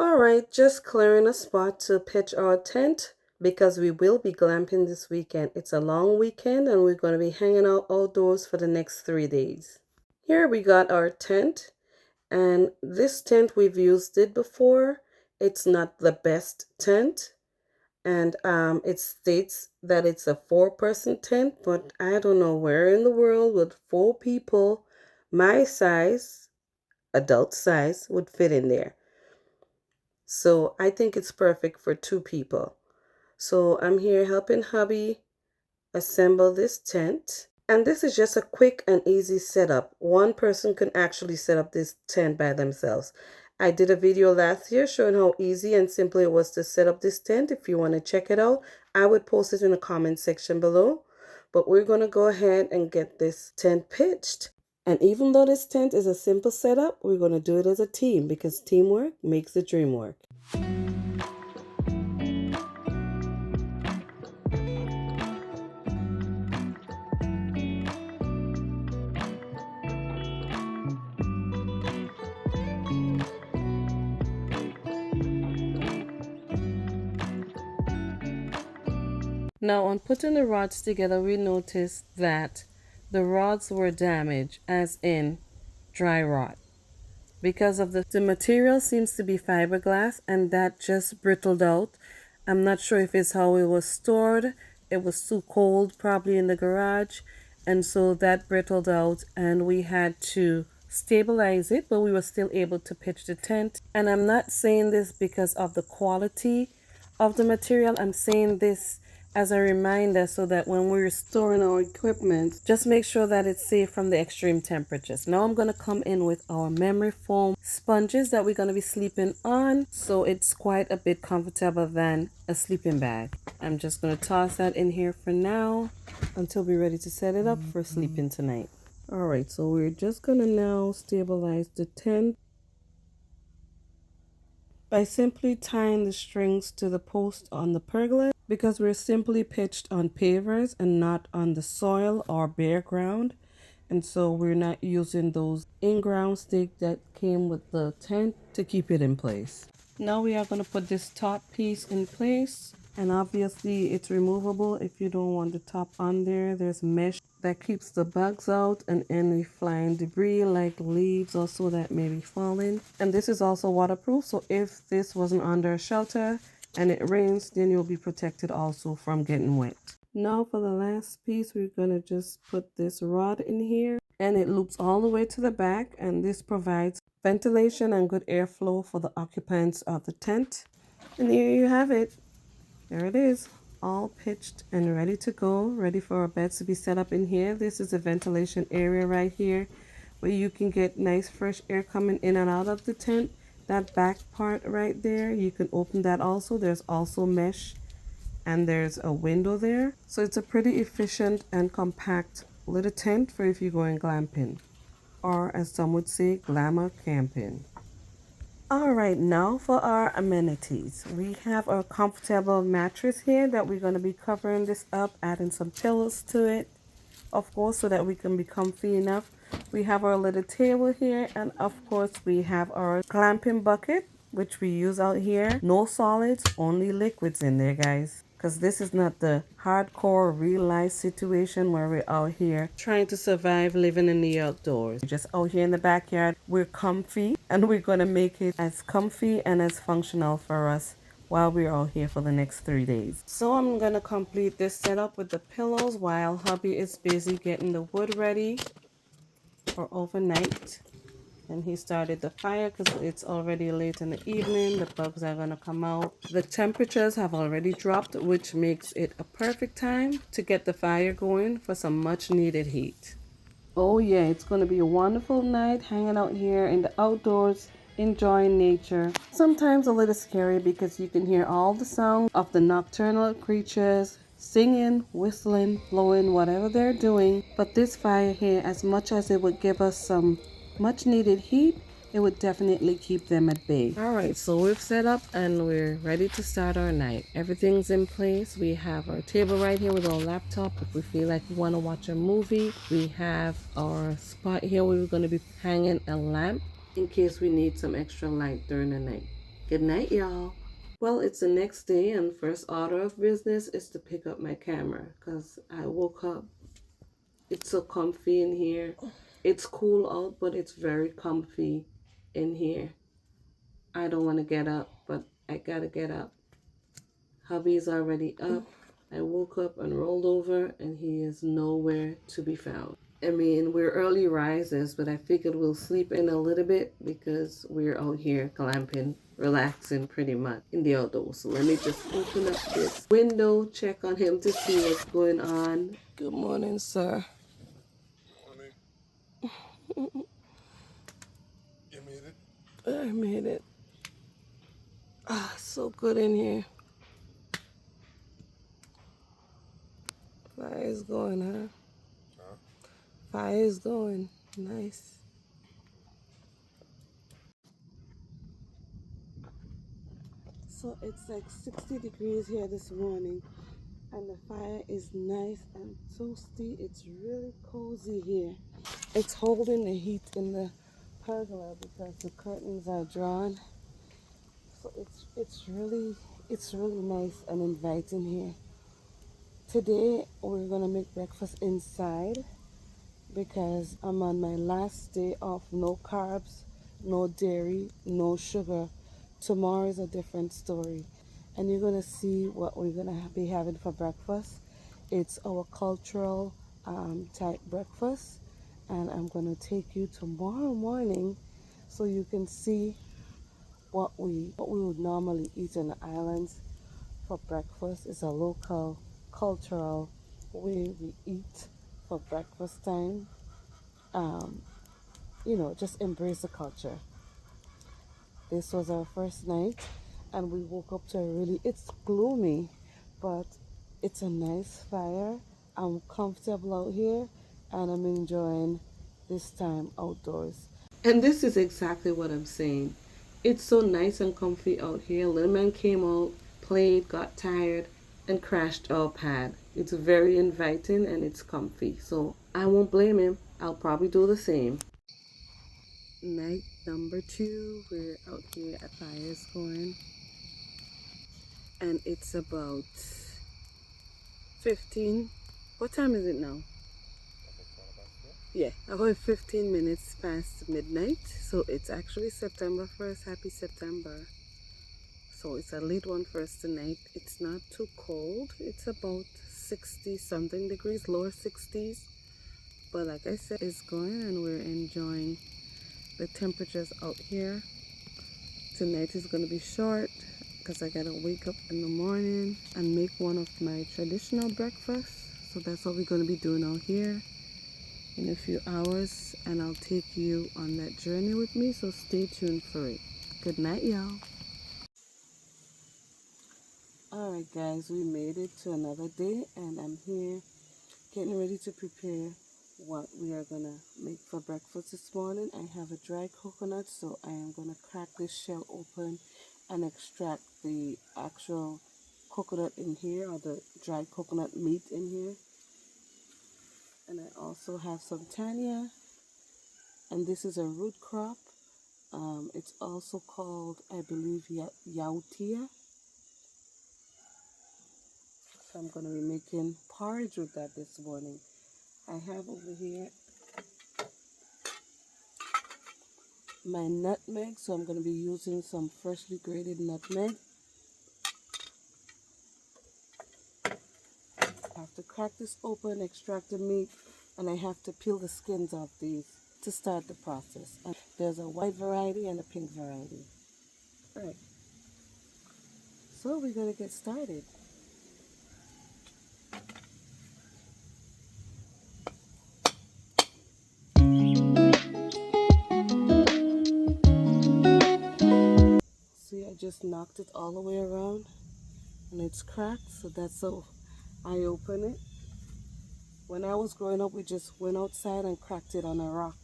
Alright, just clearing a spot to pitch our tent because we will be glamping this weekend. It's a long weekend and we're going to be hanging out outdoors for the next 3 days. Here we got our tent, and this tent we've used it before. It's not the best tent, and it states that it's a 4-person tent, but I don't know where in the world would 4 people my size, adult size, would fit in there. So I think it's perfect for 2 people. So I'm here helping hubby assemble this tent. And this is just a quick and easy setup. One person can actually set up this tent by themselves. I did a video last year showing how easy and simple it was to set up this tent. If you want to check it out, I would post it in the comment section below. But we're going to go ahead and get this tent pitched. And even though this tent is a simple setup, we're going to do it as a team because teamwork makes the dream work. Now, on putting the rods together, we noticed that the rods were damaged, as in dry rot. Because of the material seems to be fiberglass and that just brittled out. I'm not sure if it's how it was stored. It was too cold, probably in the garage, and so that brittled out, and we had to stabilize it, but we were still able to pitch the tent. And I'm not saying this because of the quality of the material. I'm saying this as a reminder so that when we're storing our equipment, just make sure that it's safe from the extreme temperatures. Now I'm going to come in with our memory foam sponges that we're going to be sleeping on, so it's quite a bit comfortable than a sleeping bag. I'm just going to toss that in here for now until we're ready to set it up for sleeping tonight. Alright, so we're just going to now stabilize the tent by simply tying the strings to the post on the pergola, because we're simply pitched on pavers and not on the soil or bare ground, and so we're not using those in-ground stakes that came with the tent to keep it in place. Now we are going to put this top piece in place, and obviously it's removable if you don't want the top on there. There's mesh that keeps the bugs out and any flying debris like leaves or so that may be falling. And this is also waterproof, so if this wasn't under a shelter and it rains, then you'll be protected also from getting wet. Now for the last piece, we're going to just put this rod in here, and it loops all the way to the back, and this provides ventilation and good airflow for the occupants of the tent. And here you have it. There it is, all pitched and ready to go, ready for our beds to be set up in here. This is a ventilation area right here where you can get nice fresh air coming in and out of the tent. That back part right there, you can open that also. There's also mesh and there's a window there. So it's a pretty efficient and compact little tent for if you're going glamping, or as some would say, glamour camping. All right, now for our amenities. We have our comfortable mattress here that we're going to be covering this up, adding some pillows to it, of course, so that we can be comfy enough. We have our little table here, and of course we have our glamping bucket, which we use out here. No solids, only liquids in there, guys, because this is not the hardcore real life situation where we're out here trying to survive living in the outdoors. We're just out here in the backyard. We're comfy, and we're going to make it as comfy and as functional for us while we're out here for the next 3 days. So I'm going to complete this setup with the pillows while hubby is busy getting the wood ready for overnight. And he started the fire because it's already late in the evening. The bugs are going to come out. The temperatures have already dropped, which makes it a perfect time to get the fire going for some much needed heat. Oh yeah, it's going to be a wonderful night hanging out here in the outdoors, enjoying nature. Sometimes a little scary because you can hear all the sounds of the nocturnal creatures singing, whistling, blowing, whatever they're doing. But this fire here, as much as it would give us some much needed heat, it would definitely keep them at bay. All right, so we've set up and we're ready to start our night. Everything's in place. We have our table right here with our laptop if we feel like we want to watch a movie. We have our spot here where we're going to be hanging a lamp in case we need some extra light during the night. Good night, y'all. Well, it's the next day, and first order of business is to pick up my camera because I woke up. It's so comfy in here. It's cool out, but it's very comfy in here. I don't want to get up, but I gotta get up. Hubby's already up. I woke up and rolled over, and he is nowhere to be found. I mean, we're early risers, but I figured we'll sleep in a little bit because we're out here glamping, relaxing pretty much in the outdoors. So let me just open up this window, check on him to see what's going on. Good morning, sir. Morning. You made it? I made it. Ah, so good in here. Fire is going, huh? Fire is going. Nice. So it's like 60 degrees here this morning, and the fire is nice and toasty. It's really cozy here. It's holding the heat in the pergola because the curtains are drawn. So it's really nice and inviting here. Today we're gonna make breakfast inside because I'm on my last day of no carbs, no dairy, no sugar. Tomorrow is a different story, and you're gonna see what we're gonna be having for breakfast. It's our cultural type breakfast, and I'm gonna take you tomorrow morning so you can see what we would normally eat in the islands for breakfast. It's a local cultural way we eat for breakfast time. um, just embrace the culture. This was our first night, and we woke up to it's gloomy, but it's a nice fire. I'm comfortable out here, and I'm enjoying this time outdoors. And this is exactly what I'm saying. It's so nice and comfy out here. Little man came out, played, got tired, and crashed our pad. It's very inviting and it's comfy. So I won't blame him. I'll probably do the same. Night number 2, we're out here at Fires Going, and it's about 15. What time is it now? Yeah, about 15 minutes past midnight. So it's actually September 1st. Happy September. So it's a late one for us tonight. It's not too cold. It's about 60 something degrees, lower 60s. But like I said, it's going and we're enjoying the temperatures out here. Tonight is going to be short because I gotta wake up in the morning and make one of my traditional breakfasts. So that's what we're going to be doing out here in a few hours, and I'll take you on that journey with me, so stay tuned for it. Good night, y'all. Alright guys, we made it to another day, and I'm here getting ready to prepare what we are gonna make for breakfast this morning. I have a dry coconut, so I am gonna crack this shell open and extract the actual coconut in here, or the dry coconut meat in here. And I also have some tanya, and this is a root crop. It's also called, I believe, yautia. So I'm going to be making porridge with that this morning. I have over here my nutmeg, so I'm going to be using some freshly grated nutmeg. I have to crack this open, extract the meat, and I have to peel the skins off these to start the process. And there's a white variety and a pink variety. All right. So we're going to get started. See, I just knocked it all the way around and it's cracked, so that's how I open it. When I was growing up, we just went outside and cracked it on a rock.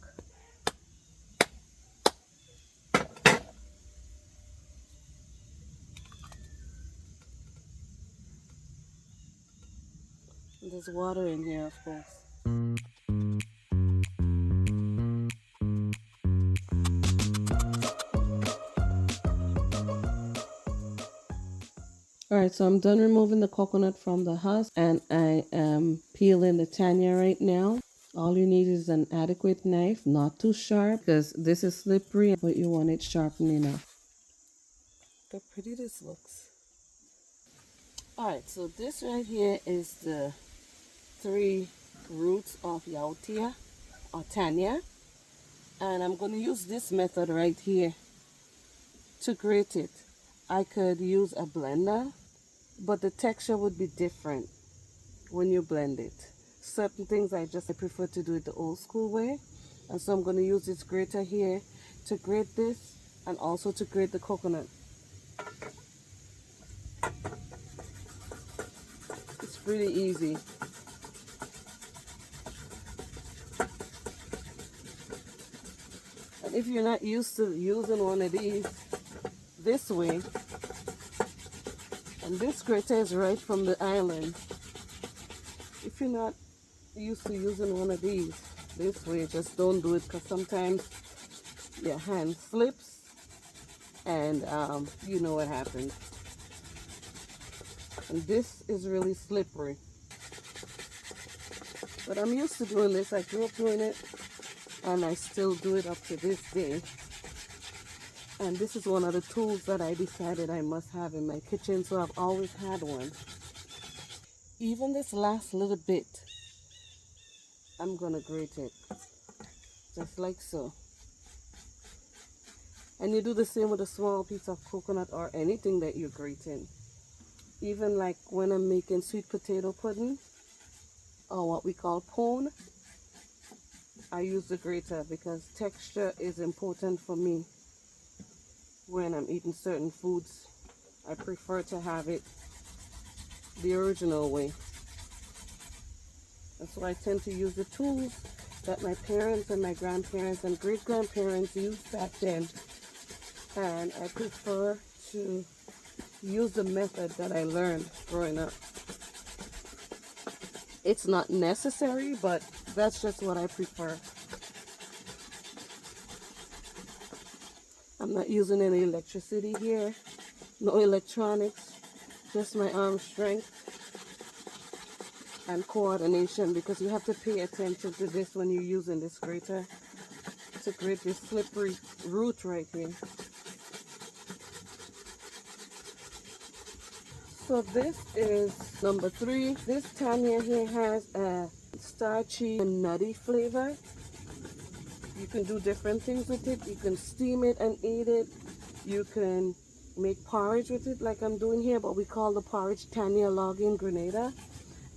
And there's water in here, of course. All right, so I'm done removing the coconut from the husk and I am peeling the tanya right now. All you need is an adequate knife, not too sharp because this is slippery, but you want it sharpened enough. Look how pretty this looks. All right, so this right here is the 3 roots of Yautia or Tanya. And I'm going to use this method right here to grate it. I could use a blender, but the texture would be different when you blend it. Certain things I prefer to do it the old school way. And so I'm going to use this grater here to grate this and also to grate the coconut. It's pretty easy. And if you're not used to using one of these this way, and this grater is right from the island, if you're not used to using one of these this way, just don't do it because sometimes your hand slips and you know what happens. And this is really slippery. But I'm used to doing this. I grew up doing it and I still do it up to this day. And this is one of the tools that I decided I must have in my kitchen, so I've always had one. Even this last little bit, I'm gonna grate it, just like so. And you do the same with a small piece of coconut or anything that you're grating. Even like when I'm making sweet potato pudding, or what we call pone, I use the grater because texture is important for me. When I'm eating certain foods, I prefer to have it the original way. And so I tend to use the tools that my parents and my grandparents and great-grandparents used back then. And I prefer to use the method that I learned growing up. It's not necessary, but that's just what I prefer. I'm not using any electricity here, no electronics, just my arm strength and coordination, because you have to pay attention to this when you're using this grater to grate this slippery root right here. So this is number 3. This Tanya here has a starchy and nutty flavor. You can do different things with it. You can steam it and eat it. You can make porridge with it like I'm doing here, but we call the porridge Tanya log in Grenada.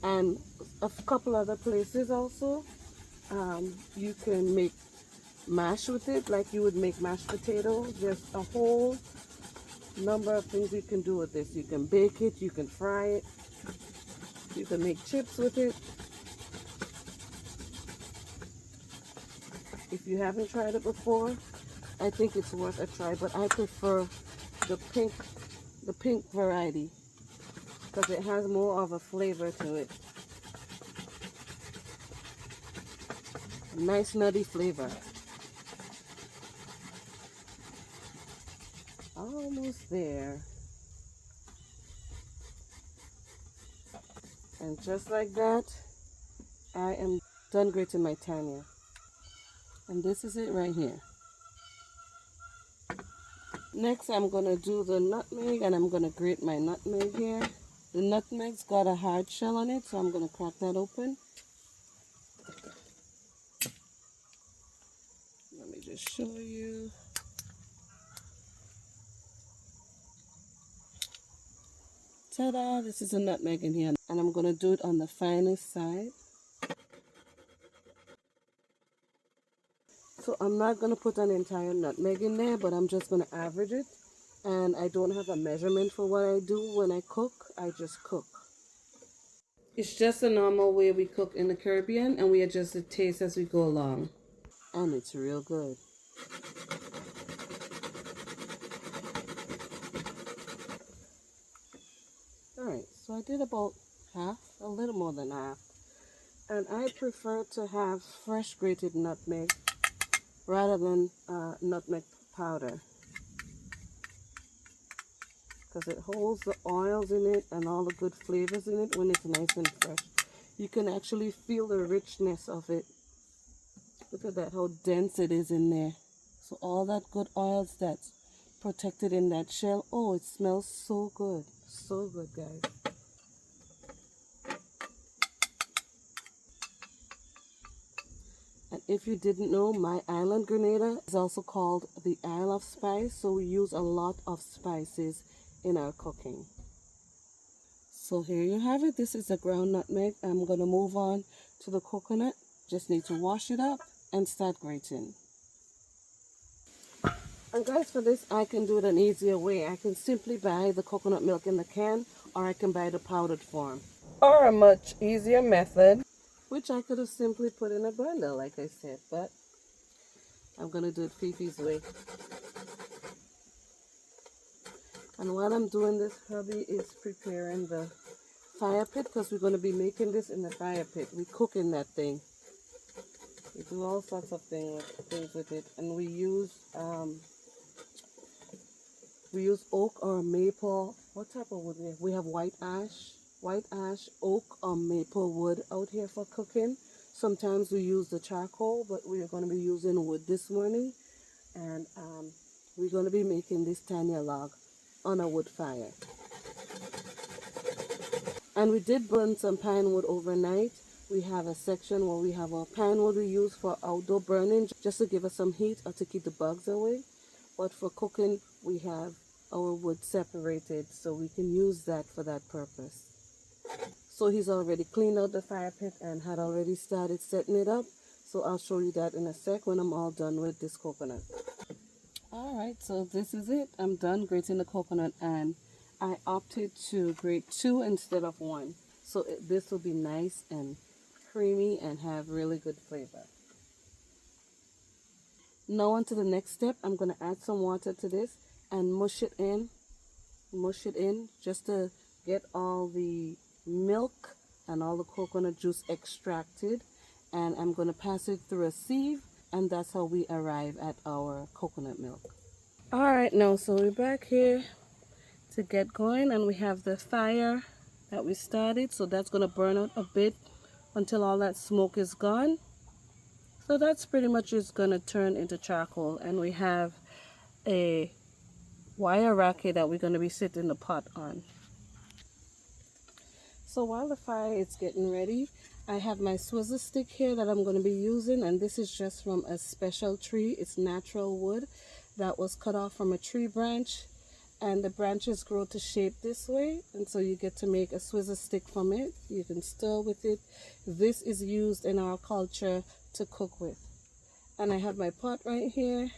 And a couple other places also. You can make mash with it like you would make mashed potato. There's a whole number of things you can do with this. You can bake it, you can fry it, you can make chips with it. If you haven't tried it before, I think it's worth a try, but I prefer the pink variety because it has more of a flavor to it. Nice nutty flavor. Almost there. And just like that, I am done grating my Tanya. And this is it right here. Next, I'm going to do the nutmeg, and I'm going to grate my nutmeg here. The nutmeg's got a hard shell on it, so I'm going to crack that open. Let me just show you. Ta-da! This is a nutmeg in here, and I'm going to do it on the finest side. So I'm not going to put an entire nutmeg in there, but I'm just going to average it. And I don't have a measurement for what I do when I cook. I just cook. It's just a normal way we cook in the Caribbean, and we adjust the taste as we go along. And it's real good. Alright, so I did about half, a little more than half. And I prefer to have fresh grated nutmeg rather than nutmeg powder. because it holds the oils in it and all the good flavors in it when it's nice and fresh. You can actually feel the richness of it. Look at that, how dense it is in there. So all that good oils that's protected in that shell. Oh, it smells so good. So good, guys. And if you didn't know, my island Grenada is also called the Isle of Spice. So we use a lot of spices in our cooking. So here you have it. This is a ground nutmeg. I'm going to move on to the coconut. Just need to wash it up and start grating. And guys, for this, I can do it an easier way. I can simply buy the coconut milk in the can, or I can buy the powdered form. Or a much easier method, which I could have simply put in a blender, like I said, but I'm going to do it Fifi's way. And while I'm doing this, hubby is preparing the fire pit, because we're going to be making this in the fire pit. We cook in that thing. We do all sorts of things with it, and we use oak or maple. What type of wood we have? We have white ash, oak or maple wood out here for cooking. Sometimes we use the charcoal, but we are going to be using wood this morning, and we're going to be making this tanya log on a wood fire. And we did burn some pine wood overnight. We have a section where we have our pine wood we use for outdoor burning, just to give us some heat or to keep the bugs away. But for cooking, we have our wood separated, so we can use that for that purpose. So he's already cleaned out the fire pit and had already started setting it up. So I'll show you that in a sec when I'm all done with this coconut. Alright, so this is it. I'm done grating the coconut, and I opted to grate 2 instead of 1. So this will be nice and creamy and have really good flavor. Now on to the next step. I'm going to add some water to this and mush it in just to get all the milk and all the coconut juice extracted. And I'm going to pass it through a sieve, and that's how we arrive at our coconut milk. Alright, now so we're back here to get going, and we have the fire that we started, so that's going to burn out a bit until all that smoke is gone. So that's pretty much just going to turn into charcoal, and we have a wire racket that we're going to be setting the pot on. So while the fire is getting ready, I have my swizzle stick here that I'm going to be using, and this is just from a special tree. It's natural wood that was cut off from a tree branch, and the branches grow to shape this way, and so you get to make a swizzle stick from it. You can stir with it. This is used in our culture to cook with. And I have my pot right here,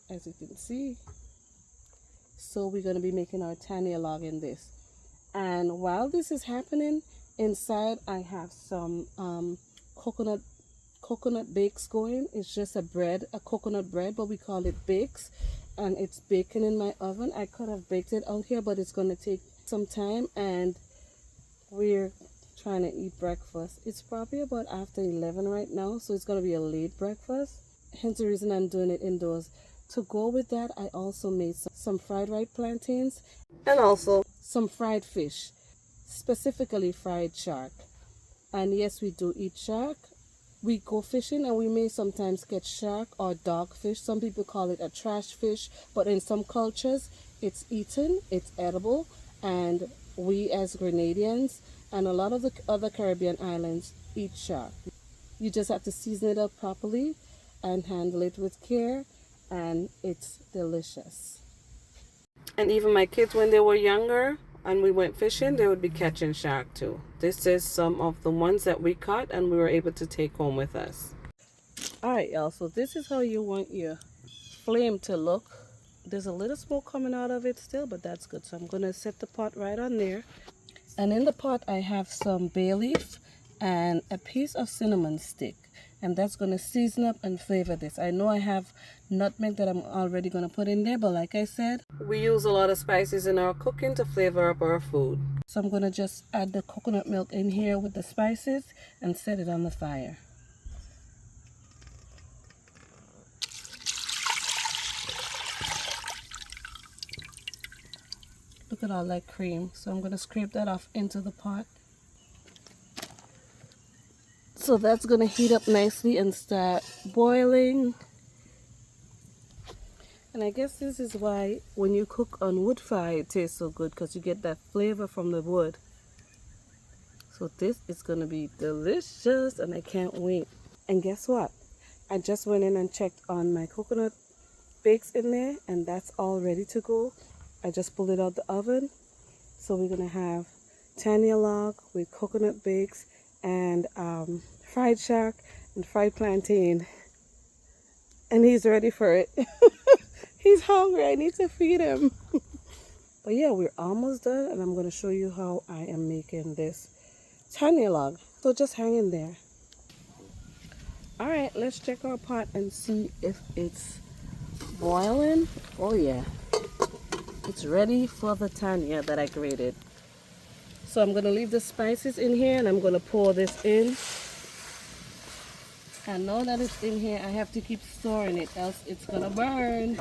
as you can see. So we're going to be making our tanya log in this. And while this is happening, inside I have some coconut bakes going. It's just a coconut bread, but we call it bakes, and it's baking in my oven. I could have baked it out here, but it's going to take some time, and we're trying to eat breakfast. It's probably about after 11 right now, so it's going to be a late breakfast, hence the reason I'm doing it indoors. To go with that, I also made some fried white plantains and also some fried fish, specifically fried shark. And yes, we do eat shark. We go fishing and we may sometimes catch shark or dogfish. Some people call it a trash fish, but in some cultures it's eaten, it's edible, and we as Grenadians and a lot of the other Caribbean islands eat shark. You just have to season it up properly and handle it with care, and it's delicious. And even my kids, when they were younger and we went fishing, they would be catching shark too. This is some of the ones that we caught and we were able to take home with us. Alright, y'all, so this is how you want your flame to look. There's a little smoke coming out of it still, but that's good. So I'm going to set the pot right on there. And in the pot I have some bay leaf and a piece of cinnamon stick, and that's going to season up and flavor this. I know I have nutmeg that I'm already going to put in there, but like I said, we use a lot of spices in our cooking to flavor up our food. So I'm going to just add the coconut milk in here with the spices and set it on the fire. Look at all that cream. So I'm going to scrape that off into the pot. So that's going to heat up nicely and start boiling. And I guess this is why when you cook on wood fire it tastes so good, because you get that flavor from the wood. So this is going to be delicious and I can't wait. And guess what? I just went in and checked on my coconut bakes in there and that's all ready to go. I just pulled it out the oven. So we're going to have Tanya log with coconut bakes and fried shark and fried plantain. And he's ready for it. He's hungry. I need to feed him. But yeah, we're almost done and I'm going to show you how I am making this Tanya log. So just hang in there. Alright, let's check our pot and see if it's boiling. Oh yeah. It's ready for the Tanya that I grated. So I'm going to leave the spices in here and I'm going to pour this in. And now that it's in here, I have to keep stirring it, else it's going to burn.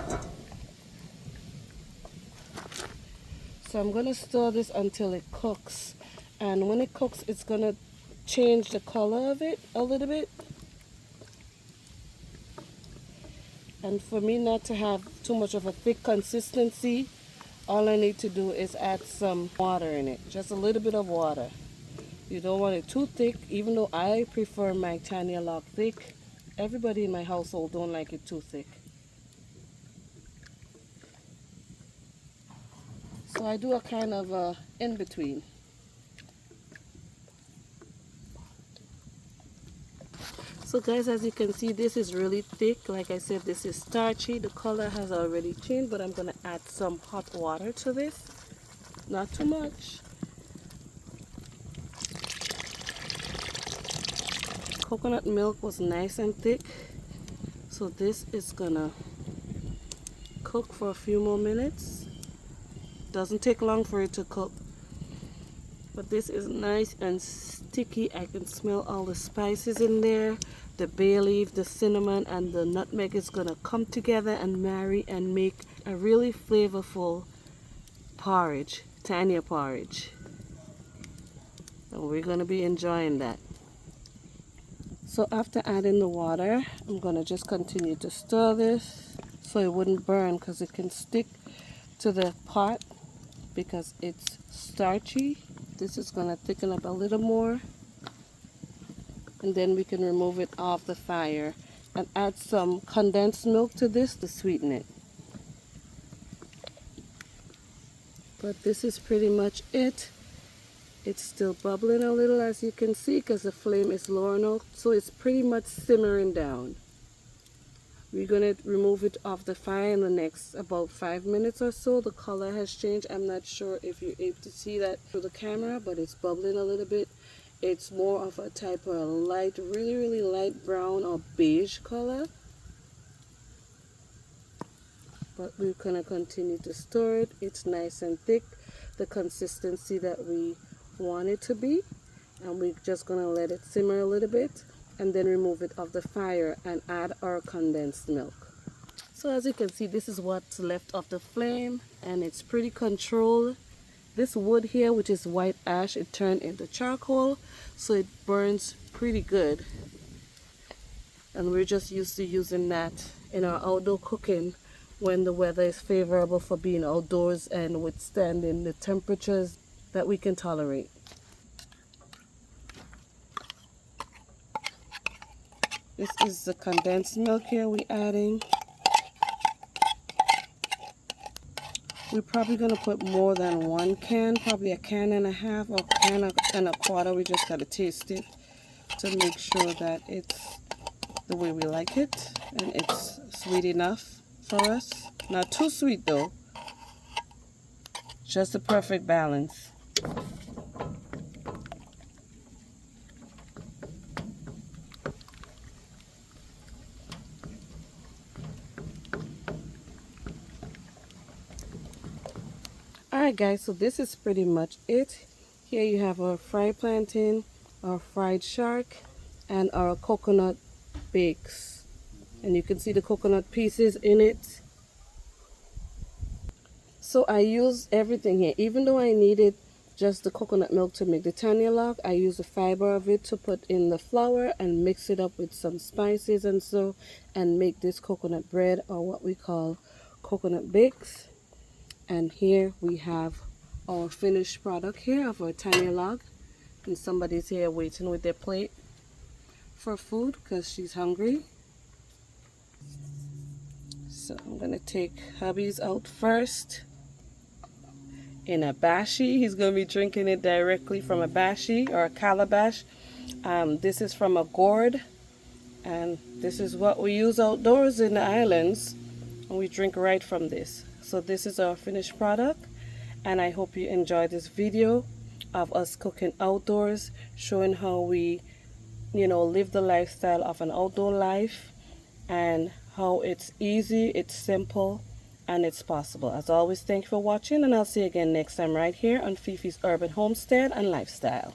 So I'm going to stir this until it cooks. And when it cooks, it's going to change the color of it a little bit. And for me not to have too much of a thick consistency, all I need to do is add some water in it. Just a little bit of water. You don't want it too thick, even though I prefer my Tanya log thick. Everybody in my household don't like it too thick. So I do a kind of in between. So guys, as you can see, this is really thick. Like I said, this is starchy. The color has already changed, but I'm going to add some hot water to this. Not too much. Coconut milk was nice and thick. So this is going to cook for a few more minutes. Doesn't take long for it to cook. But this is nice and sticky. I can smell all the spices in there. The bay leaf, the cinnamon, and the nutmeg is going to come together and marry and make a really flavorful porridge, Tanya porridge. And we're going to be enjoying that. So after adding the water, I'm going to just continue to stir this so it wouldn't burn, because it can stick to the pot because it's starchy. This is going to thicken up a little more. And then we can remove it off the fire and add some condensed milk to this to sweeten it. But this is pretty much it. It's still bubbling a little, as you can see, because the flame is lower now, so it's pretty much simmering down. We're going to remove it off the fire in the next about 5 minutes or so. The color has changed. I'm not sure if you're able to see that through the camera, but it's bubbling a little bit. It's more of a type of light, really light brown or beige color. But we're going to continue to stir it. It's nice and thick, the consistency that we want it to be. And we're just going to let it simmer a little bit and then remove it off the fire and add our condensed milk. So as you can see, this is what's left of the flame, and it's pretty controlled. This wood here, which is white ash, it turned into charcoal, so it burns pretty good. And we're just used to using that in our outdoor cooking when the weather is favorable for being outdoors and withstanding the temperatures that we can tolerate. This is the condensed milk here we're adding. We're probably going to put more than 1 can, probably a can and a half or a can and a quarter. We just got to taste it to make sure that it's the way we like it and it's sweet enough for us. Not too sweet though, just the perfect balance. Alright guys, so this is pretty much it. Here you have our fried plantain, our fried shark, and our coconut bakes. And you can see the coconut pieces in it. So I use everything here. Even though I needed just the coconut milk to make the tanya log, I use the fiber of it to put in the flour and mix it up with some spices and so, and make this coconut bread, or what we call coconut bakes. And here we have our finished product here of our tanya log. And somebody's here waiting with their plate for food because she's hungry. So I'm gonna take hubby's out first in a bashi. He's gonna be drinking it directly from a bashi or a calabash. This is from a gourd, and this is what we use outdoors in the islands, and we drink right from this. So this is our finished product, and I hope you enjoy this video of us cooking outdoors, showing how we live the lifestyle of an outdoor life, and how it's easy, it's simple, and it's possible. As always, thank you for watching, and I'll see you again next time right here on Fifi's Urban Homestead and Lifestyle.